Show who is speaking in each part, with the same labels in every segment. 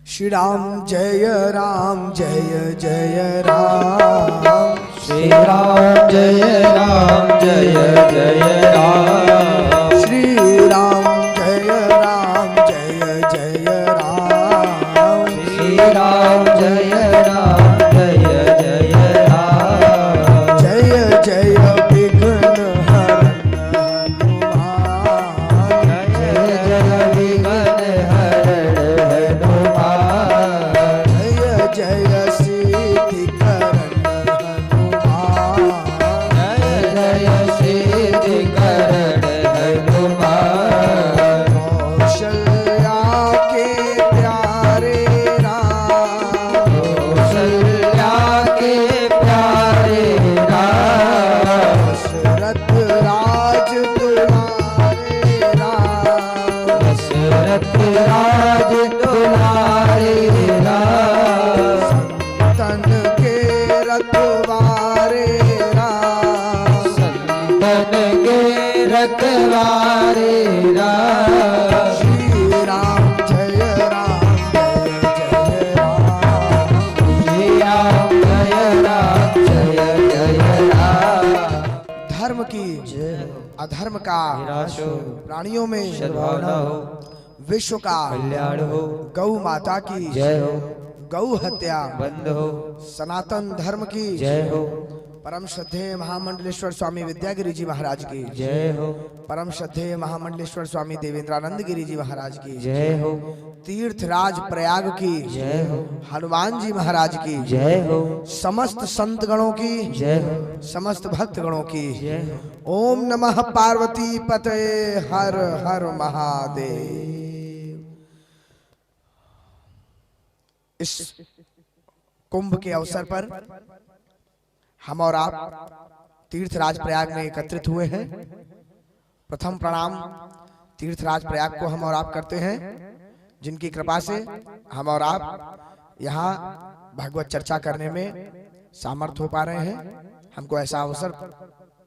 Speaker 1: श्री राम जय राम जय जय राम।
Speaker 2: श्री राम जय राम जय जय राम।
Speaker 1: श्री राम जय राम जय जय राम।
Speaker 2: श्री राम जय राम जय जय राम।
Speaker 1: जय जय विघ्न हरण हनुमान।
Speaker 2: जय जय विघ्न हरण हनुमान।
Speaker 1: जय जय सिद्धिकरण हनुमान।
Speaker 2: जय जय सिद्धिकरण हनुमान।
Speaker 1: कौशल्या के प्यारे राम।
Speaker 2: कौशल्या के प्यारे राम।
Speaker 1: दशरथ राज दुलारे राम।
Speaker 2: दशरथ राज दुलारे राम।
Speaker 1: संतन के रखवारे राम।
Speaker 2: संतन के रखवारे राम।
Speaker 1: श्री राम जय राम जय जय राम।
Speaker 2: श्री राम जय राम जय जय राम।
Speaker 1: धर्म की अधर्म का
Speaker 2: निराश हो,
Speaker 1: प्राणियों में
Speaker 2: सद्भावना हो,
Speaker 1: विश्व का
Speaker 2: कल्याण हो,
Speaker 1: गौ माता की
Speaker 2: जय हो,
Speaker 1: गौ हत्या
Speaker 2: बंद हो,
Speaker 1: सनातन धर्म की
Speaker 2: जय हो,
Speaker 1: परम श्रद्धेय महामंडलेश्वर स्वामी विद्यागिरी जी महाराज की
Speaker 2: जय हो,
Speaker 1: परम श्रद्धेय महामंडलेश्वर स्वामी देवेंद्रानंद गिरी जी महाराज की
Speaker 2: जय हो,
Speaker 1: तीर्थराज प्रयाग की
Speaker 2: जय हो,
Speaker 1: हनुमान जी महाराज की
Speaker 2: जय हो,
Speaker 1: समस्त संत गणों की
Speaker 2: जय हो,
Speaker 1: समस्त भक्त गणों की
Speaker 2: जय हो।
Speaker 1: ओम नमः पार्वती पते हर हर महादेव। इस कुंभ के अवसर पर हम और आप तीर्थराज प्रयाग में एकत्रित हुए हैं। प्रथम प्रणाम तीर्थराज प्रयाग को हम और आप करते हैं, जिनकी कृपा से हम और आप यहाँ भगवत चर्चा करने में सामर्थ हो पा रहे हैं। हमको ऐसा अवसर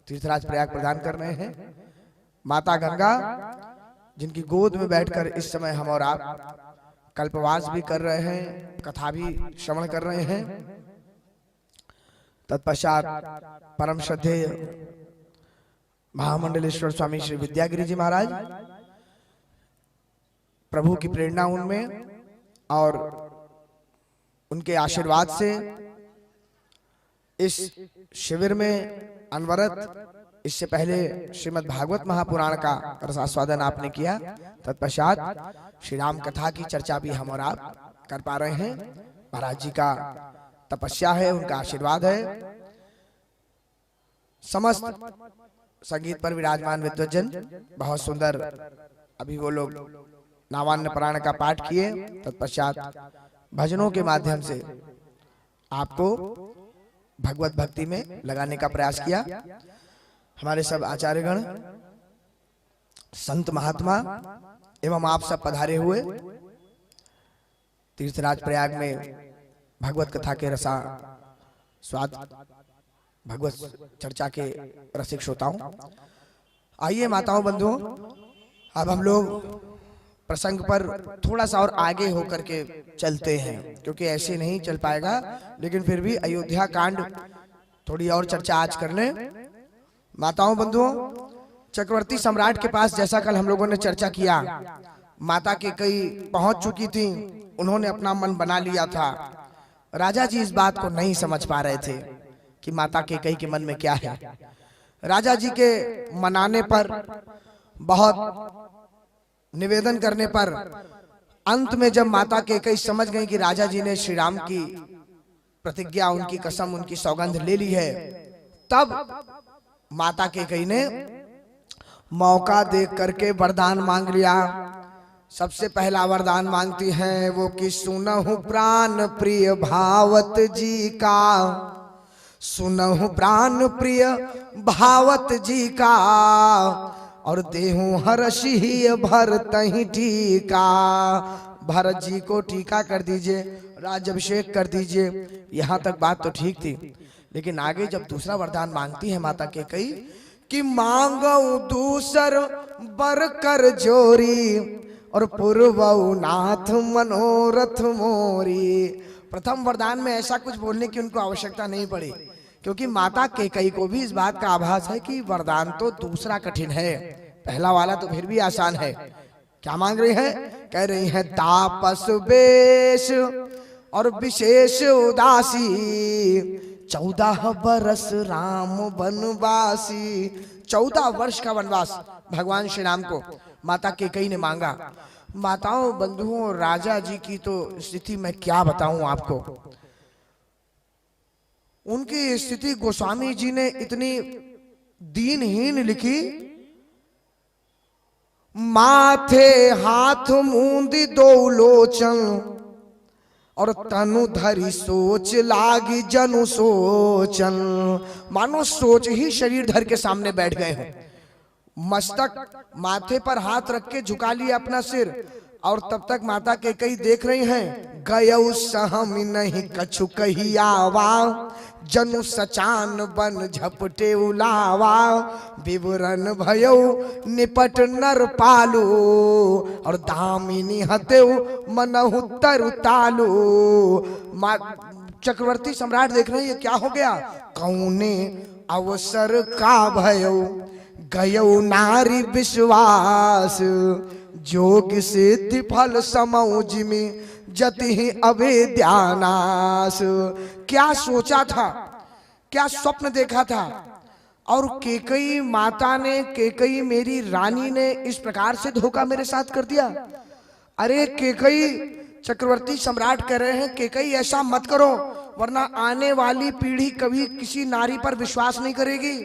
Speaker 1: तीर्थराज प्रयाग प्रदान कर रहे हैं। माता गंगा जिनकी गोद में बैठकर इस समय हम और आप कल्पवास भी कर रहे हैं, कथा भी श्रवण कर रहे हैं। तत्पश्चात परम श्रद्धेय महामंडलेश्वर स्वामी श्री विद्यागिरी जी महाराज, प्रभु की प्रेरणा उनमें और उनके आशीर्वाद से इस शिविर में अनवरत इससे पहले श्रीमद् भागवत महापुराण का रसास्वादन आपने किया। तत्पश्चात श्री राम कथा की चर्चा भी हम और आप कर पा रहे हैं। महाराज जी का तपस्या है, उनका आशीर्वाद है। समस्त संगीत पर विराजमान विद्वजन बहुत सुंदर अभी वो लोग नावान्य पुराण का पाठ किए। तत्पश्चात भजनों के माध्यम से आपको भगवत भक्ति में लगाने का प्रयास किया। हमारे सब आचार्यगण, संत महात्मा एवं आप सब पधारे हुए तीर्थराज प्रयाग में भगवत कथा के रसा स्वाद, भगवत चर्चा के रसिक श्रोताओं, आइए माताओं बंधुओं, अब हम लोग प्रसंग पर थोड़ा सा और आगे होकर के चलते हैं, क्योंकि ऐसे नहीं चल पाएगा। लेकिन फिर भी अयोध्या कांड थोड़ी और चर्चा आज कर लें। माताओं बंधुओं, चक्रवर्ती सम्राट के पास जैसा कल हम लोगों ने चर्चा किया, माता के कई पहुंच चुकी थी, उन्होंने अपना मन बना लिया था। राजा जी इस बात को नहीं समझ पा रहे थे कि माता के कई के मन में क्या है। राजा जी के मनाने पर, बहुत निवेदन करने पर, अंत में जब माता के कई समझ गई कि राजा जी ने श्री राम की प्रतिज्ञा, उनकी कसम, उनकी सौगंध ले ली है, तब माता के कई ने मौका देख करके वरदान मांग लिया। सबसे पहला वरदान मांगती हैं वो कि सुनहु प्राण प्रिय भावत जी का, सुनहु प्राण प्रिय भावत जी का, और देहु हर्षि भरतहि टीका। भरत जी को टीका कर दीजिए, राज्याभिषेक कर दीजिए। यहाँ तक बात तो ठीक थी, लेकिन आगे जब दूसरा वरदान मांगती है माता के कई कि मांगू दूसर बर कर जोरी, और पूर्वौ नाथ मनोरथ मोरी। प्रथम वरदान में ऐसा कुछ बोलने की उनको आवश्यकता नहीं पड़ी, क्योंकि माता केकई को भी इस बात का आभास है कि वरदान तो दूसरा कठिन है, पहला वाला तो फिर भी आसान है। क्या मांग रही है? कह रही है तापस वेश और विशेष उदासी, 14 बरस राम वनवासी। 14 वर्ष का वनवास भगवान श्री राम को माता केकई ने मांगा। माताओं, बंधुओं, राजा जी की तो स्थिति मैं क्या बताऊं आपको। उनकी स्थिति गोस्वामी जी ने इतनी दीनहीन लिखी। माथे हाथ मूंदी दो लोचन और तनु धरी सोच लागी जनु सोचन। मानो सोच ही शरीर धर के सामने बैठ गए हैं। मस्तक माथे पर हाथ रख के झुका लिया अपना सिर, और तब तक माता केकई देख रही हैं। गयौ सहम नहीं कछु कही आवा, जनु सचान बन झपटे उलावा। विवरण भयो निपट नर पालू, और दामिनी हतेउ मनहु तरु तालू। चक्रवर्ती सम्राट देख रहे हैं ये क्या हो गया। कौने अवसर का भयो, गयौ नारी विश्वास। जोग सिद्धि फल समौ जिमि जति ही अवेद्यानास। क्या सोचा था, क्या स्वप्न देखा था, और केकई माता ने, केकई मेरी रानी ने इस प्रकार से धोखा मेरे साथ कर दिया। अरे केकई, चक्रवर्ती सम्राट कह रहे हैं केकई ऐसा मत करो, वरना आने वाली पीढ़ी कभी किसी नारी पर विश्वास नहीं करेगी।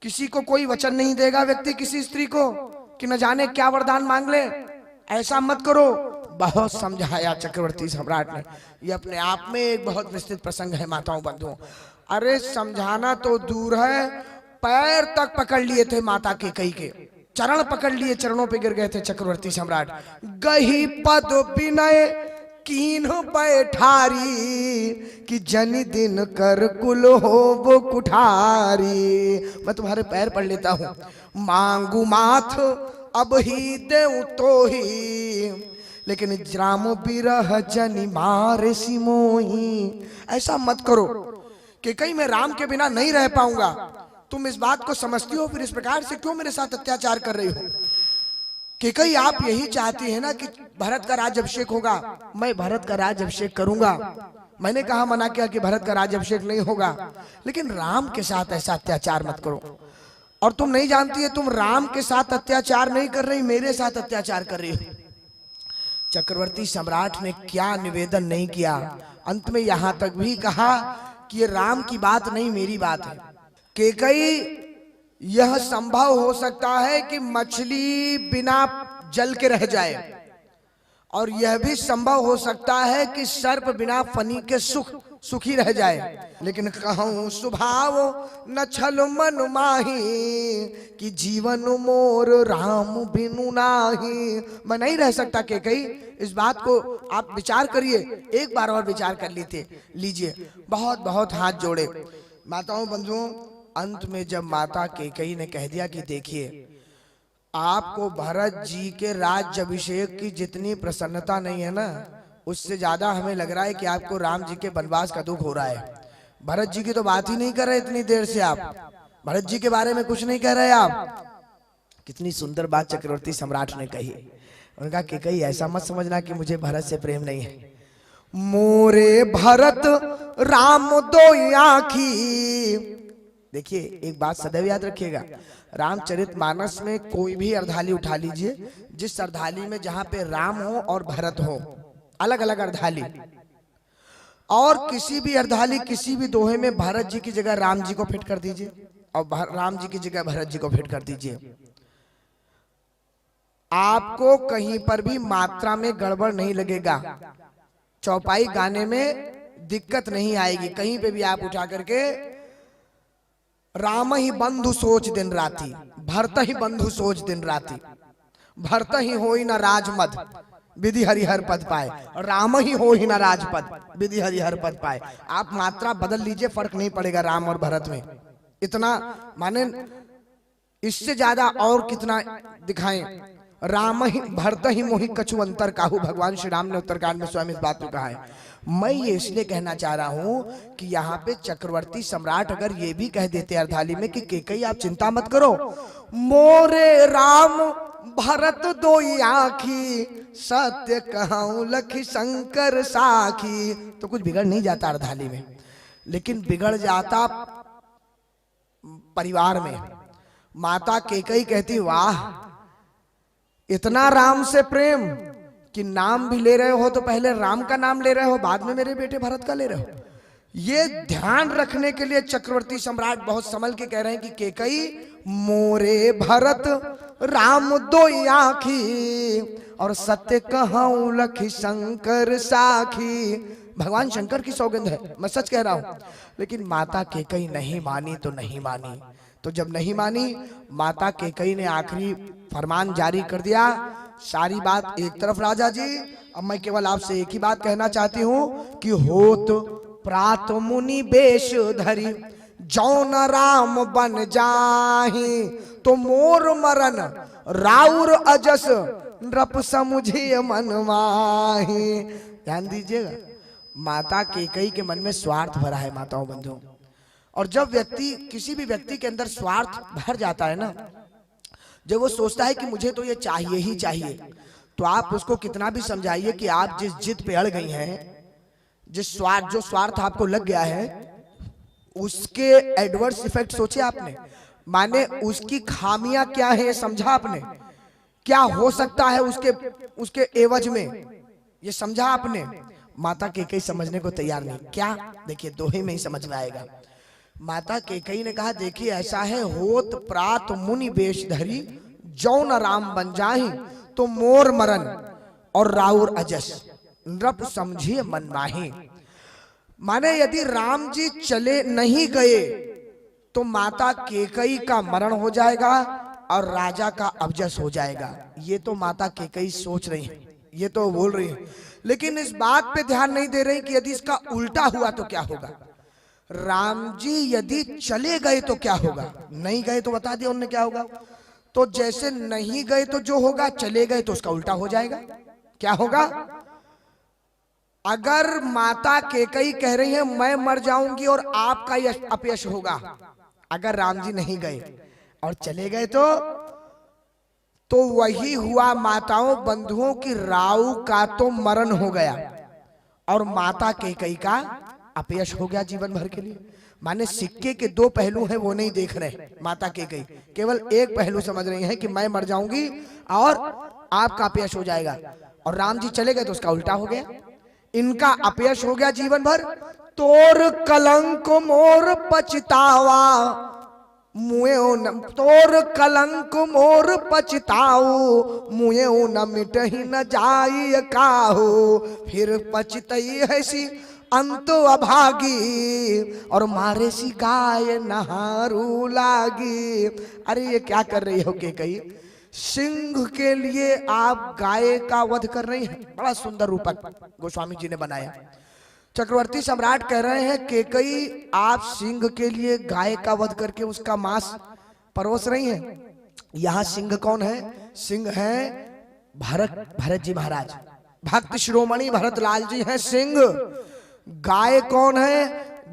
Speaker 1: किसी को कोई वचन नहीं देगा व्यक्ति किसी स्त्री को कि न जाने क्या वरदान मांग ले। ऐसा मत करो। बहुत समझाया चक्रवर्ती सम्राट ने। ये अपने आप में एक बहुत विस्तृत प्रसंग है माताओं बंधुओं। अरे समझाना तो दूर है, पैर तक पकड़ लिए थे माता केकई के, चरण पकड़ लिए, चरणों पे गिर गए थे चक्रवर्ती सम्राट। गही पद विनय कीन बैठारी, कि जनि दिन कर कुल हो वो कुठारी। मैं तुम्हारे पैर पड़ लेता हूं, मांगू माथ अब ही देऊं तो ही, लेकिन राम बिरह जनि मारे सिमोही। ऐसा मत करो कि कहीं मैं राम के बिना नहीं रह पाऊंगा। तुम इस बात को समझती हो, फिर इस प्रकार से क्यों मेरे साथ अत्याचार कर रही हो। कि कहीं आप यही चाहती है ना कि भरत का राज अभिषेक होगा, मैं भरत का राज अभिषेक करूंगा। मैंने कहा, मना किया कि भरत का राज अभिषेक नहीं होगा, लेकिन राम के साथ ऐसा अत्याचार मत करो। और तुम नहीं जानती है, तुम राम के साथ अत्याचार नहीं कर रही, मेरे साथ अत्याचार कर रही हो। चक्रवर्ती सम्राट ने क्या निवेदन नहीं किया। अंत में यहां तक भी कहा कि ये राम की बात नहीं, मेरी बात है। केकई, यह संभव हो सकता है कि मछली बिना जल के रह जाए, और यह भी संभव हो सकता है कि सर्प बिना फनी के सुखी रह जाए। लेकिन कहूं स्वभाव न छल मन माही, कि जीवन मोर राम बिनु नाही। मैं नहीं रह सकता केकई, इस बात को आप विचार करिए, एक बार और विचार कर लीजिए। बहुत बहुत हाथ जोड़े। माताओं बंधुओं, अंत में जब माता केकई ने कह दिया कि देखिए, आपको भरत जी के राज्य अभिषेक की जितनी प्रसन्नता नहीं है ना, उससे ज्यादा हमें लग रहा है कि आपको राम जी के वनवास का दुख हो रहा है। भरत जी की तो बात ही नहीं कर रहे इतनी देर से आप, भरत जी के बारे में कुछ नहीं कह रहे आप। कितनी सुंदर बात चक्रवर्ती सम्राट ने कही। उनका केकई, ऐसा मत समझना कि मुझे भरत से प्रेम नहीं है। मोरे भरत राम दो आँखी। देखिए, एक बात सदैव याद रखिएगा, रामचरितमानस में कोई भी अर्धाली उठा लीजिए, जिस अर्धाली में जहां पे राम हो और भरत हो, अलग अलग अर्धाली, और किसी भी अर्धाली किसी भी दोहे में भरत जी की जगह राम जी को फिट कर दीजिए, और राम जी की जगह भरत जी को फिट कर दीजिए। आपको कहीं पर भी मात्रा में गड़बड़ नहीं लगेगा, चौपाई गाने में दिक्कत नहीं आएगी। कहीं पे भी आप उठा करके राम ही बंधु सोच दिन राती, भरत ही बंधु सोच दिन राती, भरत ही होई न राजमद विधि हरिहर पद पाए, और राम ही हो ही न राजपद विधि हरिहर पद पाए। आप मात्रा बदल लीजिए, फर्क नहीं पड़ेगा राम और भरत में। इतना माने, इससे ज्यादा और कितना दिखाएं। राम ही भरत ही मोहि कछु अंतर काहू। भगवान श्री राम ने उत्तरकांड में स्वयं इस बात को कहा है। मैं ये इसलिए कहना चाह रहा हूं कि यहाँ पे चक्रवर्ती सम्राट अगर ये भी कह देते अर्धाली में कि केकई आप चिंता मत करो, मोरे राम भरत दो आखी, सत्य कहूं लखी शंकर साखी, तो कुछ बिगड़ नहीं जाता अर्धाली में, लेकिन बिगड़ जाता परिवार में। माता केकई कहती वाह इतना राम से प्रेम कि नाम भी ले रहे हो तो पहले राम का नाम ले रहे हो, बाद में मेरे बेटे भरत का ले रहे हो। ये ध्यान रखने के लिए चक्रवर्ती सम्राट बहुत संभल के कह रहे हैं कि केकई मोरे भरत राम दो आखी, और सत्य कहूं लखी शंकर साखी। भगवान शंकर की सौगंध है, मैं सच कह रहा हूं। लेकिन माता केकई नहीं मानी तो नहीं मानी। तो जब नहीं मानी, माता केकई ने आखिरी फरमान जारी कर दिया। सारी बात एक तरफ राजा जी, अब मैं केवल आपसे एक ही बात कहना चाहती हूं कि होत प्रात मुनि बेश धरी, जौन राम बन जाहि, तो मोर मरन राउर अजस नृप समुझे मन माहि। ध्यान दीजिएगा, माता केकई के मन में स्वार्थ भरा है माताओं बंधुओं। और जब व्यक्ति किसी भी व्यक्ति के अंदर स्वार्थ भर जाता है ना, जब वो सोचता है कि मुझे तो ये चाहिए ही चाहिए, तो आप उसको कितना भी समझाइए कि आप जिस जिद पे अड़ गई हैं, जो स्वार्थ आपको लग गया है, उसके एडवर्स इफेक्ट सोचे आपने, माने उसकी खामियां क्या है समझा आपने, क्या हो सकता है उसके एवज में, ये समझा आपने। माता केकई समझने को तैयार नहीं। क्या? देखिए दोहे में ही समझ में आएगा। माता केकई ने कहा देखिए ऐसा है, होत प्रात मुनि बेश धरी, जौन राम बन जाहि, तो मोर मरन और राउर अजस नृप समझिए मन माहि। माने यदि राम जी चले नहीं गए तो माता केकई का मरण हो जाएगा और राजा का अबजस हो जाएगा। ये तो माता केकई सोच रही है, ये तो बोल रही है, लेकिन इस बात पे ध्यान नहीं दे रही कि यदि इसका उल्टा हुआ तो क्या होगा। राम जी यदि चले गए तो क्या होगा, नहीं गए तो बता दिया उन्होंने क्या होगा। तो जैसे नहीं गए तो जो होगा, चले गए तो उसका उल्टा हो जाएगा। क्या होगा? अगर माता केकई कह रही है मैं मर जाऊंगी और आपका यश अपयश होगा, अगर राम जी नहीं गए और चले गए तो वही हुआ माताओं बंधुओं की, राव का तो मरण हो गया और माता केकई का अपयश हो गया जीवन भर के लिए। माने सिक्के के दो पहलू हैं, वो नहीं देख रहे माता केकई, केवल एक पहलू समझ रही हैं कि मैं मर जाऊंगी और आपका अपयश हो जाएगा, और राम जी चले गए तो उसका उल्टा हो गया, इनका अपयश हो गया जीवन भर। तोर कलंक मोर पछतावा, तोर कलंक मोर पछताऊ, मुए न मिटहि न जाई काहू, फिर पछतई हैसी अंत अभागी, और मारे सी गाय नहारू लागी। अरे ये क्या कर रही हो केकई, सिंह के लिए आप गाय का वध कर रही हैं। बड़ा सुंदर रूपक गोस्वामी जी ने बनाया। चक्रवर्ती सम्राट कह रहे हैं केकई आप सिंह के लिए गाय का वध करके उसका मांस परोस रही हैं। यहाँ सिंह कौन है? सिंह है भरत जी महाराज, भक्त शिरोमणि भरत लाल जी हैं सिंह। गाय कौन है?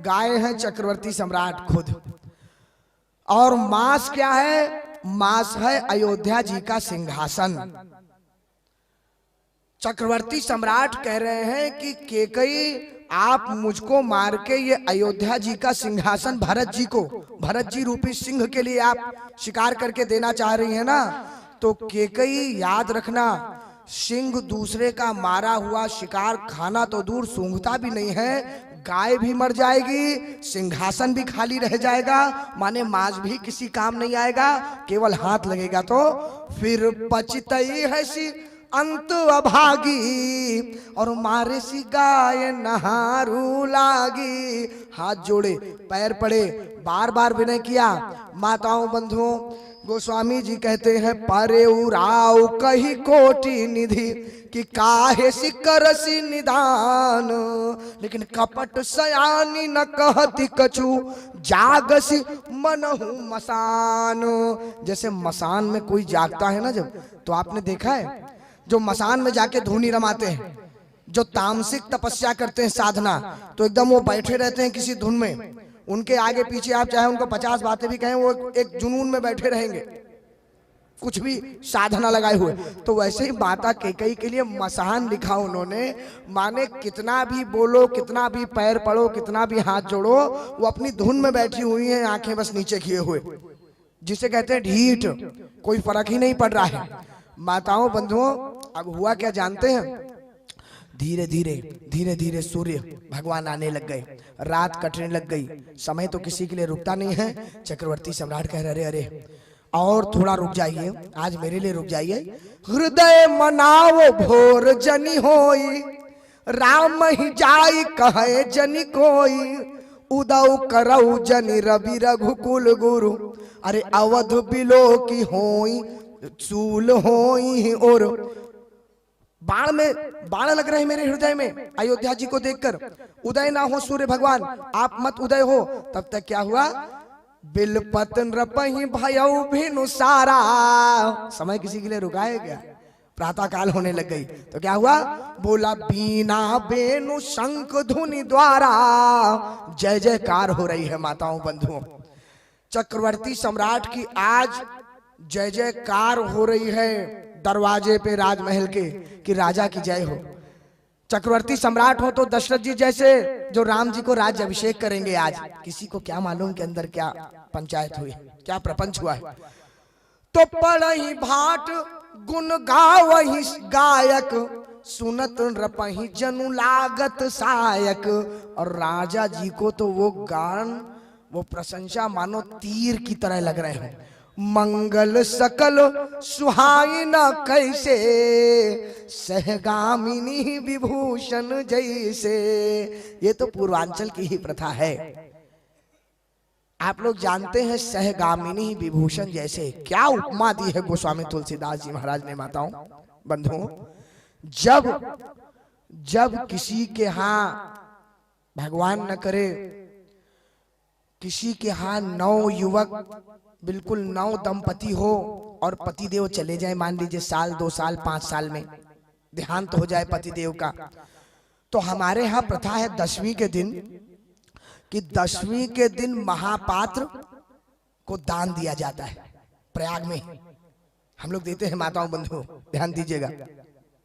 Speaker 1: गाय है चक्रवर्ती सम्राट खुद। और मांस क्या है? मांस है अयोध्या जी का सिंहासन। चक्रवर्ती सम्राट कह रहे हैं कि केकई आप मुझको मार के ये अयोध्या जी का सिंहासन भरत जी रूपी सिंह के लिए आप शिकार करके देना चाह रही है ना, तो केकई याद रखना, सिंह दूसरे का मारा हुआ शिकार खाना तो दूर सूंघता भी नहीं है, गाय भी मर जाएगी, सिंहासन भी खाली रह जाएगा, माने मांस भी किसी काम नहीं आएगा, केवल हाथ लगेगा तो फिर पछतई है सी अंत अभागी, और मारे सी गाय नहारू लागी। हाथ जोड़े, पैर पड़े, बार बार विनय किया। माताओं बंधुओं, गोस्वामी जी कहते हैं परे उराव कही कोटि निधि, कि काहे सिकरसी निदान, लेकिन कपट सयानी न कहती कछु, जागसी मनहु मसान। जैसे मसान में कोई जागता है ना जब, तो आपने देखा है जो मसान में जाके धूनी रमाते हैं, जो तामसिक तपस्या करते हैं साधना, तो एकदम वो बैठे रहते हैं किसी धुन में, उनके आगे पीछे आप चाहे उनको 50 बातें भी कहें, वो एक जुनून में बैठे रहेंगे, कुछ भी साधना लगाए हुए। तो वैसे ही माता कैकेयी के लिए मसान लिखा उन्होंने, माने कितना भी बोलो, कितना भी पैर पड़ो, कितना भी हाथ जोड़ो, वो अपनी धुन में बैठी हुई हैं, आंखें बस नीचे किए हुए, जिसे कहते हैं ढीठ, कोई फर्क ही नहीं पड़ रहा है। माताओं बंधुओं, अब हुआ क्या जानते हैं, धीरे धीरे धीरे धीरे सूर्य भगवान आने लग गए, रात कटने लग गई, समय तो किसी के लिए रुकता नहीं है। चक्रवर्ती सम्राट कह रहे, अरे और थोड़ा रुक जाइए, आज मेरे लिए रुक जाइए। हृदय मनाओ भोर जनी होई, राम ही जाई कहे जनी कोई, उदौ करऊ जनी रवि रघुकुल गुरु, अरे अवध बिलो की होई चूल होई। और बाण लग रहे मेरे हृदय में अयोध्या जी को देखकर, उदय ना हो सूर्य भगवान, आप मत उदय हो। तब तक क्या हुआ, बिलपतन रपही भयऊ भिनु सारा, समय किसी के लिए रुका है क्या, प्रातः काल होने लग गई। तो क्या हुआ, बोला बीना बेनु शंख धुनि द्वारा, जय जयकार हो रही है माताओं बंधुओं। चक्रवर्ती सम्राट की आज जय जयकार हो रही है दरवाजे पे राजमहल के, कि राजा की जय हो। चक्रवर्ती सम्राट हो तो दशरथ जी जैसे जो राम जी को राज्य अभिषेक करेंगे आज, किसी को क्या मालूम के अंदर क्या पंचायत हुई, क्या प्रपंच हुआ है। तो पढ़ही भाट गुण गावही गायक, सुनत रपही जनु लागत सायक। और राजा जी को तो वो गान, वो प्रशंसा मानो तीर की तरह लग रहे हैं। मंगल सकल सुहाई न कैसे, सहगामिनी विभूषण जैसे। ये तो पूर्वांचल की ही प्रथा है, आप लोग जानते हैं सहगामिनी विभूषण जैसे। क्या उपमा दी है गोस्वामी तुलसीदास जी महाराज ने माताओं बंधुओं। जब किसी के यहाँ भगवान न करे, किसी के यहाँ 9 युवक, बिल्कुल 9 दंपति हो और पतिदेव चले जाए, मान लीजिए साल 2 साल 5 साल में देहांत हो जाए पतिदेव का, तो हमारे यहाँ प्रथा है 10वीं के दिन, कि 10वीं के दिन महापात्र को दान दिया जाता है। प्रयाग में हम लोग देते हैं माताओं बंधुओं, ध्यान दीजिएगा,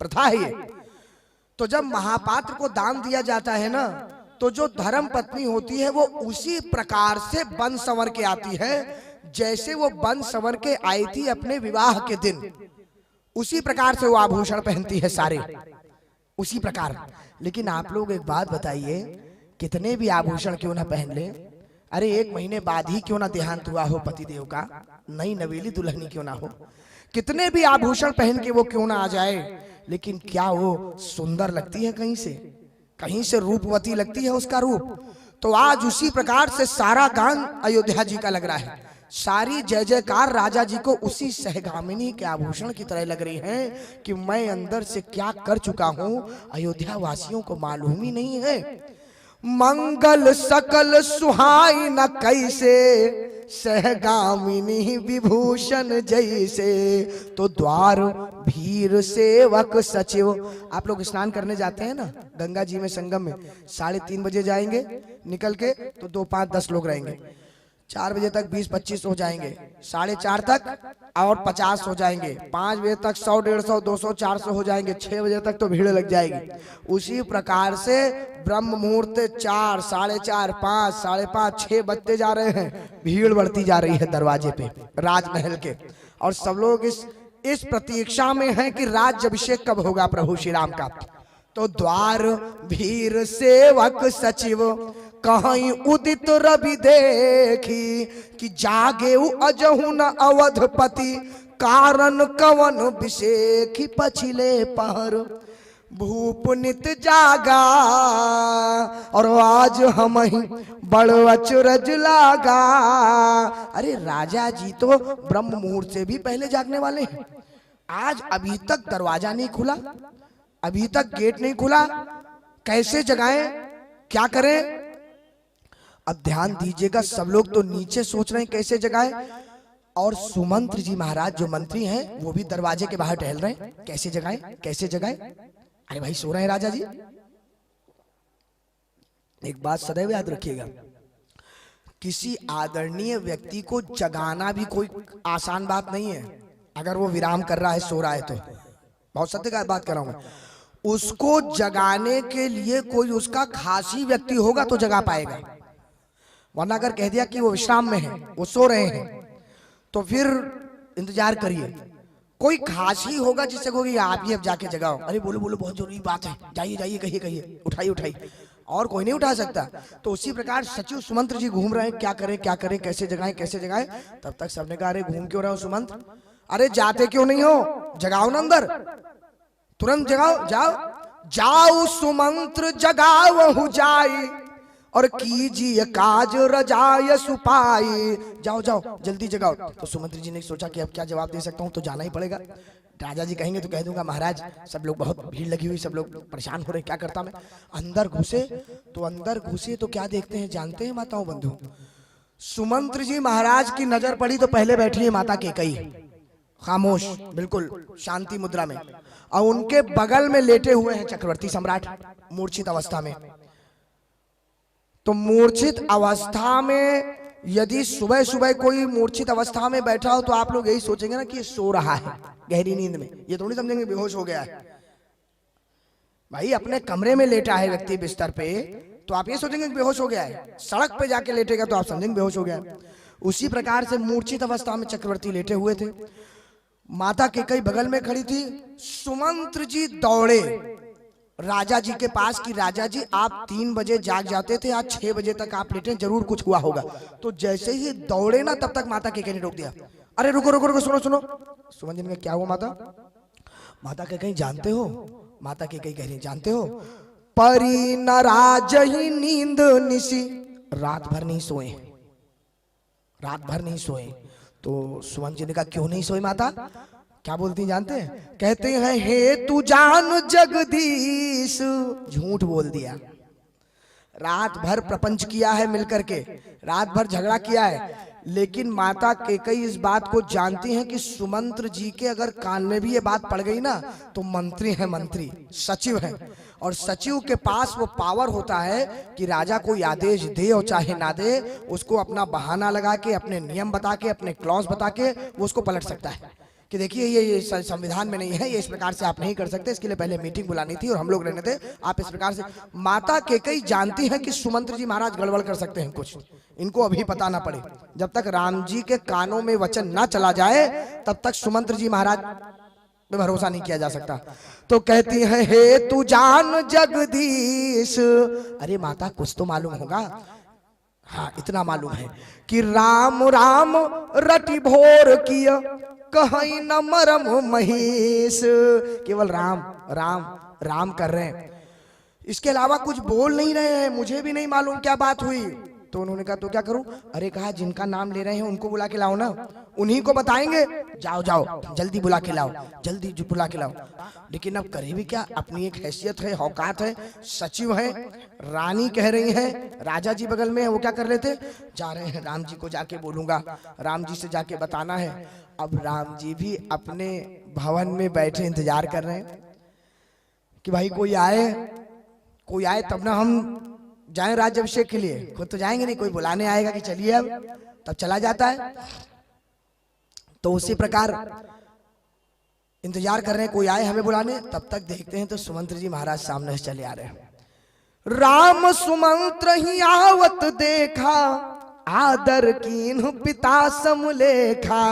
Speaker 1: प्रथा है ये। तो जब महापात्र को दान दिया जाता है ना, तो जो धर्म पत्नी होती है वो उसी प्रकार से बन संवर के आती है जैसे वो बन संवर के आई थी अपने विवाह के दिन, उसी प्रकार से वो आभूषण पहनती है सारे, उसी प्रकार। लेकिन आप लोग एक बात बताइए, कितने भी आभूषण क्यों ना पहन ले, अरे 1 महीने बाद ही क्यों ना देहांत हुआ हो पतिदेव का, नई नवेली दुल्हनी क्यों ना हो, कितने भी आभूषण पहन के वो क्यों ना आ जाए, लेकिन क्या वो सुंदर लगती है, कहीं से रूपवती लगती है उसका रूप। तो आज उसी प्रकार से सारा गान अयोध्या जी का लग रहा है, सारी जय जयकार राजा जी को उसी सहगामिनी के आभूषण की तरह लग रही है कि मैं अंदर से क्या कर चुका हूं, अयोध्या वासियों को मालूम ही नहीं है। मंगल सकल सुहाई न कैसे, सहगामिनी विभूषण जैसे। तो द्वार भीर सेवक सचिव, आप लोग स्नान करने जाते हैं ना गंगा जी में संगम में, 3:30 बजे जाएंगे निकल के, तो 2, 5, 10 लोग रहेंगे, 4 बजे तक 20-25 हो जाएंगे, 4:30 तक और 50 हो जाएंगे, 5 बजे तक 100, 150, 200, 400 हो जाएंगे, 6 बजे तक तो भीड़ लग जाएगी। उसी प्रकार से ब्रह्म मुहूर्त 4, 4:30, 5, 5:30, 6 बजते जा रहे हैं, भीड़ बढ़ती जा रही है दरवाजे पे राजमहल के, और सब लोग इस प्रतीक्षा में हैं कि राज्य अभिषेक कब होगा प्रभु श्री राम का। तो द्वार भीर सेवक सचिव, कहीं उदित रवि देखी, कि जागे अजहु न अवधपति, कारण कवन विषेखी पछिले पहर। भूप नित जागा और आज हम ही बड़ अचरज लागा। अरे राजा जी तो ब्रह्म मुहूर्त से भी पहले जागने वाले हैं, आज अभी तक दरवाजा नहीं खुला, अभी तक गेट नहीं खुला, कैसे जगाएं, क्या करें? अब ध्यान दीजिएगा, सब लोग तो नीचे सोच रहे हैं कैसे जगाएं, और सुमंत्र जी महाराज जो मंत्री हैं वो भी दरवाजे के बाहर टहल रहे हैं, कैसे जगाएं कैसे जगाएं। अरे भाई सो रहे हैं राजा जी। एक बात सदैव याद रखिएगा, किसी आदरणीय व्यक्ति को जगाना भी कोई आसान बात नहीं है। अगर वो विराम कर रहा है, सो रहा है, तो बहुत सत्य का बात कर रहा हूं मैं, उसको जगाने के लिए कोई उसका खास ही व्यक्ति होगा तो जगा पाएगा, वरना अगर कह दिया कि वो विश्राम में है, वो सो रहे हैं, तो फिर इंतजार करिए, कोई खास ही होगा जिससे कहोगे आप ही अब जाके जगाओ। अरे बोलो बोलो, बहुत जरूरी बात है, जाइए जाइए, कहिए कहिए, उठाइए उठाइए, और कोई नहीं उठा सकता। तो उसी प्रकार सचिव सुमंत्र जी घूम रहे हैं, क्या करें क्या करें, कैसे जगाएं कैसे जगाएं। तब तक सबने कहा अरे घूम क्यों रहे हो सुमंत्र, अरे जाते क्यों नहीं हो, जगाओ ना अंदर, तुरंत जगाओ, जाओ जाओ सुमंत्र जगावहु जाई, और कीजिए काज रजाय सुपाई, जाओ जाओ जल्दी जगाओ। तो सुमंत्र जी ने सोचा कि अब क्या जवाब दे सकता हूँ, तो जाना ही पड़ेगा। राजा जी कहेंगे तो कह दूंगा महाराज सब लोग बहुत भीड़ लगी हुई, सब लोग परेशान हो रहे, क्या करता मैं। अंदर घुसे तो क्या देखते हैं जानते हैं माताओं बंधु, सुमंत्र जी महाराज की नजर पड़ी तो पहले बैठी है माता केकई, खामोश बिल्कुल शांति मुद्रा में, और उनके बगल में लेटे हुए हैं चक्रवर्ती सम्राट मूर्छित अवस्था में। तो मूर्छित अवस्था में यदि सुबह सुबह कोई मूर्छित अवस्था में बैठा हो तो आप लोग यही सोचेंगे ना कि ये सो रहा है गहरी नींद में, ये थोड़ी समझेंगे बेहोश हो गया है। भाई अपने कमरे में लेटा है व्यक्ति बिस्तर पे, तो आप ये सोचेंगे कि बेहोश हो गया है, सड़क पे जाके लेटेगा तो आप समझेंगे बेहोश हो गया है। उसी प्रकार से मूर्छित अवस्था में चक्रवर्ती लेटे हुए थे, माता केकई बगल में खड़ी थी। सुमंत्र जी दौड़े राजा जी के पास कि राजा जी आप 3 बजे जाग जाते थे, आज 6 बजे तक आप लेटे, जरूर कुछ हुआ होगा। तो जैसे ही दौड़े ना, तब तक माता केकई ने रोक दिया, अरे रुको रुको रुको, सुनो सुनो। सुमंत्र जी ने क्या हुआ माता, माता केकई जानते हो, माता केकई कह रही जानते हो, परी नाराज ही नींद निसी, रात भर नहीं सोए, रात भर नहीं सोए। तो सुमंत्र जी ने कहा क्यों नहीं सोए माता, क्या बोलती हैं जानते हैं, कहते हैं हे तू जान जगदीश, झूठ बोल दिया, रात भर प्रपंच किया है मिलकर के, रात भर झगड़ा किया है। लेकिन माता केकई इस बात को जानती हैं कि सुमंत्र जी के अगर कान में भी ये बात पड़ गई ना, तो मंत्री है, मंत्री सचिव है, और सचिव के पास वो पावर होता है कि राजा कोई आदेश दे और चाहे ना दे, उसको अपना बहाना लगा के, अपने नियम बता के, अपने क्लॉज बता के वो उसको पलट सकता है कि देखिए ये संविधान में नहीं है, ये इस प्रकार से आप नहीं कर सकते, इसके लिए पहले मीटिंग बुलानी थी और हम लोग रहने थे, आप इस प्रकार से। माता केकई जानती है कि सुमंत्र जी महाराज गड़बड़ कर सकते हैं कुछ, इनको अभी पता ना पड़े, जब तक राम जी के कानों में वचन ना चला जाए तब तक सुमंत्र जी महाराज पे भरोसा नहीं किया जा सकता। तो कहती है हे तू जान जगदीश, अरे माता कुछ तो मालूम होगा, हाँ इतना मालूम है कि राम राम रटि भोर किया, कहीं न मरम महेश, केवल राम राम राम कर रहे हैं, इसके अलावा कुछ बोल नहीं रहे हैं, मुझे भी नहीं मालूम क्या बात हुई। तो उन्होंने कहा तो क्या करूं, अरे कहा जिनका नाम ले रहे हैं उनको बुला के लाओ ना, उन्हीं को बताएंगे, जाओ जाओ जल्दी बुला के लाओ, जल्दी बुला के लाओ। लेकिन अब करे भी क्या, अपनी एक हैसियत है, औकात है, सचिव है, रानी कह रही है, राजा जी बगल में है, वो क्या कर रहे थे, जा रहे हैं राम जी को जाके बोलूंगा, राम जी से जाके बताना है। अब राम जी भी अपने भवन में बैठे इंतजार कर रहे हैं कि भाई कोई आए तब ना हम जाएं राज्याभिषेक के लिए, खुद तो जाएंगे नहीं, कोई बुलाने आएगा कि चलिए अब, तब चला जाता है। तो उसी प्रकार इंतजार कर रहे हैं कोई आए हमें बुलाने, तब तक देखते हैं तो सुमंत्र जी महाराज सामने से चले आ रहे हैं। राम सुमंत्र ही आवत देखा, आदर कीन पिता समलेखा।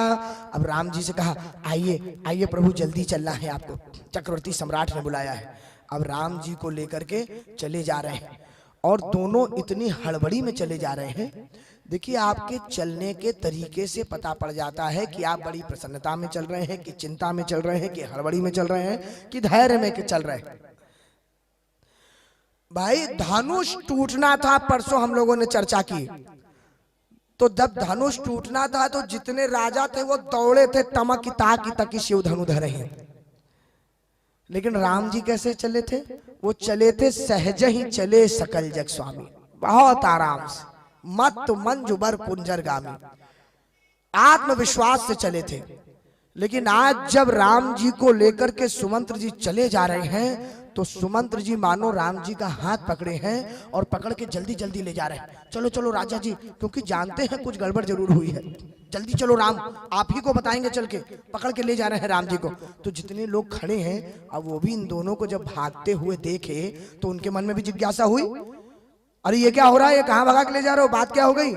Speaker 1: अब राम जी से कहा आइए आइए प्रभु जल्दी चलना है आपको, चक्रवर्ती सम्राट ने बुलाया है। अब राम जी को लेकर के चले जा रहे हैं और दोनों इतनी हड़बड़ी में चले जा रहे हैं। देखिए आपके चलने के तरीके से पता पड़ जाता है कि आप बड़ी प्रसन्नता में चल रहे हैं, कि चिंता में चल रहे हैं, कि हड़बड़ी में चल रहे हैं, कि धैर्य में चल रहे हैं। भाई धनुष टूटना था, परसों हम लोगों ने चर्चा की, तो जब धनुष टूटना था तो जितने राजा थे वो दौड़े थे, तमक ताकी तकी शिव धनु धरे हैं। लेकिन राम जी कैसे चले थे? वो चले थे सहज ही चले सकल जग स्वामी, बहुत आराम से, मत मंजुबर कुंजरगामी, आत्मविश्वास से चले थे। लेकिन आज जब राम जी को लेकर के सुमंत्र जी चले जा रहे हैं तो सुमंत्र जी मानो राम जी का हाथ पकड़े हैं और पकड़ के जल्दी जल्दी ले जा रहे हैं। चलो चलो राजा जी, क्योंकि जानते हैं कुछ गड़बड़ जरूर हुई है, जल्दी चलो राम, आप ही को बताएंगे, चल के पकड़ के ले जा रहे हैं राम जी को। तो जितने लोग खड़े हैं अब वो भी इन दोनों को जब भागते हुए देखे तो उनके मन में भी जिज्ञासा हुई, अरे ये क्या हो रहा है, ये कहाँ भगा के ले जा रहे हो, बात क्या हो गई,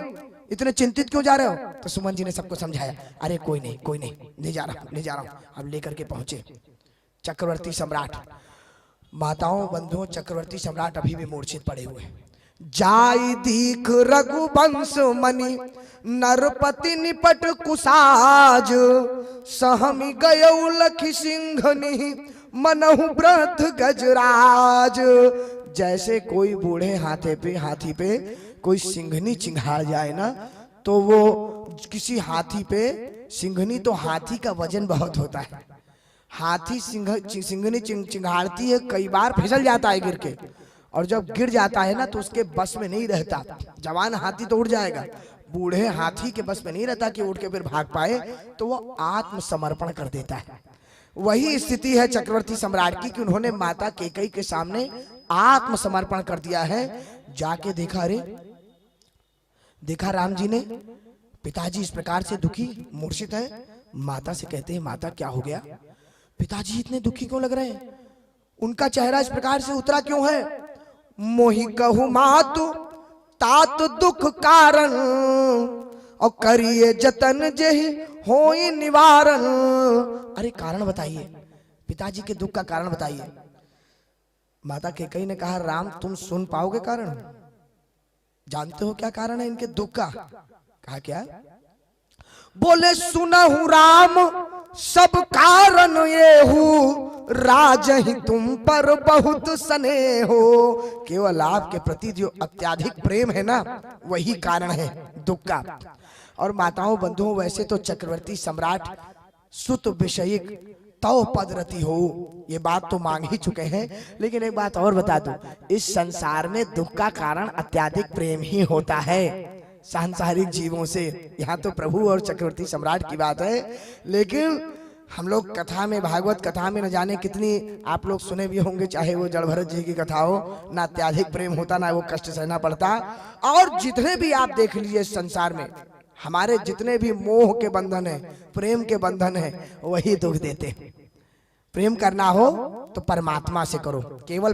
Speaker 1: इतने चिंतित क्यों जा रहे हो? तो सुमन जी ने सबको समझाया, अरे कोई नहीं कोई नहीं, ले जा रहा हूं। अब लेकर के पहुंचे चक्रवर्ती सम्राट। माताओं बंधुओं, चक्रवर्ती सम्राट अभी भी मूर्छित पड़े हुए। जाई दीख रघुवंश मणि नरपति निपट कुसाज, सहमी गयौ लखी सिंघनि मनहु व्रत गजराज। जैसे कोई बूढ़े हाथी पे कोई सिंघनी चिंघाड़ जाए ना, तो वो किसी हाथी पे, सिंघनी तो हाथी का वजन बहुत होता है, हाथी सिंघनी चिंघाड़ती है, कई बार फिसल जाता है गिर के, और जब गिर जाता है ना तो उसके बस में नहीं रहता। जवान हाथी तो उड़ जाएगा, बूढ़े हाथी के बस में नहीं रहता कि उड़ के फिर भाग पाए, तो वो आत्मसमर्पण कर देता है। वही स्थिति है चक्रवर्ती सम्राट की कि उन्होंने माता कैकेयी के सामने आत्मसमर्पण कर दिया है। जाके देखा, अरे देखा राम जी ने पिताजी इस प्रकार से दुखी मूर्छित है। माता से कहते हैं, माता क्या हो गया, पिताजी इतने दुखी क्यों लग रहे हैं, उनका चेहरा इस प्रकार से उतरा क्यों है? मोहि कहु मातु तात दुख कारण, और करिए जतन जेहि होई निवारण। अरे कारण बताइए, पिताजी के दुख का कारण बताइए। माता कैकेयी ने कहा, राम तुम सुन पाओगे कारण, जानते हो क्या कारण है इनके दुख का? कहा क्या? बोले सुनहु राम सब कारण ये हूँ, राज ही तुम पर बहुत स्नेह हो। केवल आपके प्रति जो अत्याधिक प्रेम है ना, वही कारण है दुख का। और माताओं बंधुओं, वैसे तो चक्रवर्ती सम्राट सुत विषयिक तव पदरती हो, ये बात तो मांग ही चुके हैं, लेकिन एक बात और बता दूं, इस संसार में दुख का कारण अत्याधिक प्रेम ही होता है सांसारिक जीवों से। यहाँ तो प्रभु और चक्रवर्ती सम्राट की बात है, लेकिन हम लोग कथा में, भागवत कथा में न जाने कितनी आप लोग सुने भी होंगे, चाहे वो जड़ भरत जी की कथा हो, ना अत्याधिक प्रेम होता, ना वो कष्ट सहना पड़ता। और जितने भी आप देख लीजिए संसार में, हमारे जितने भी मोह के बंधन है, प्रेम के बंधन है, वही दुख देते। प्रेम करना हो तो परमात्मा से करो, केवल